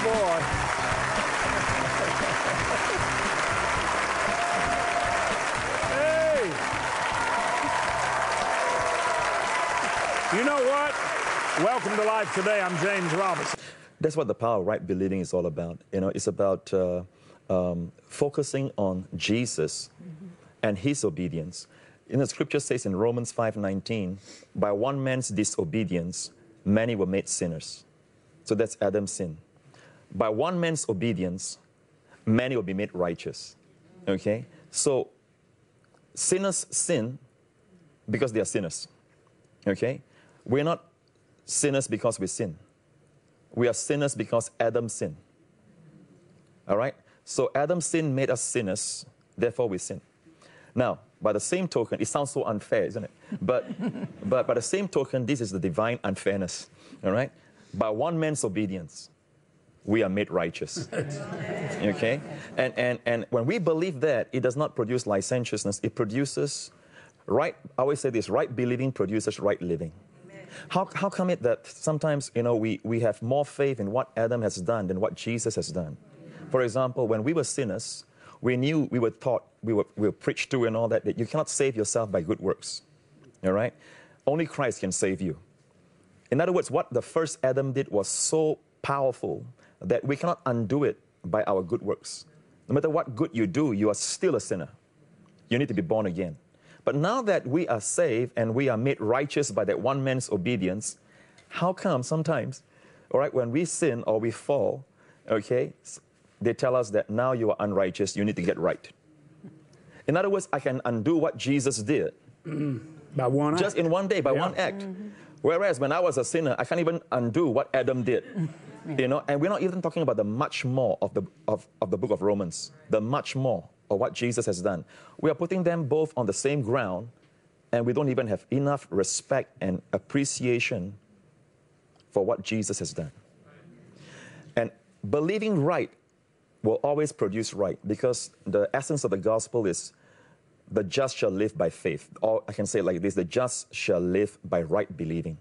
boy. Hey. You know what? Welcome to Life Today. I'm James Robinson. That's what the power of right believing is all about. You know, it's about focusing on Jesus and his obedience. In the scripture says in Romans 5:19, by one man's disobedience, many were made sinners. So that's Adam's sin. By one man's obedience, many will be made righteous. Okay? So sinners sin because they are sinners. Okay? We're not sinners because we sin. We are sinners because Adam sinned. All right? So Adam's sin made us sinners, therefore we sin. Now, by the same token, it sounds so unfair, isn't it? But by the same token, this is the divine unfairness. All right? By one man's obedience, we are made righteous. Okay? And when we believe that, it does not produce licentiousness. It produces right, I always say this, right believing produces right living. How come it that sometimes, you know, we have more faith in what Adam has done than what Jesus has done? For example, when we were sinners, we knew, we were taught, we were preached to and all that you cannot save yourself by good works. All right? Only Christ can save you. In other words, what the first Adam did was so powerful that we cannot undo it by our good works. No matter what good you do, you are still a sinner. You need to be born again. But now that we are saved and we are made righteous by that one man's obedience, how come sometimes, all right, when we sin or we fall, okay, they tell us that now you are unrighteous, you need to get right. In other words, I can undo what Jesus did. By one act. Just in one day, by one act. Whereas when I was a sinner, I can't even undo what Adam did. You know, and we're not even talking about the much more of the book of Romans, the much more of what Jesus has done. We are putting them both on the same ground, and we don't even have enough respect and appreciation for what Jesus has done. And believing right will always produce right, because the essence of the gospel is the just shall live by faith. Or I can say it like this, the just shall live by right believing.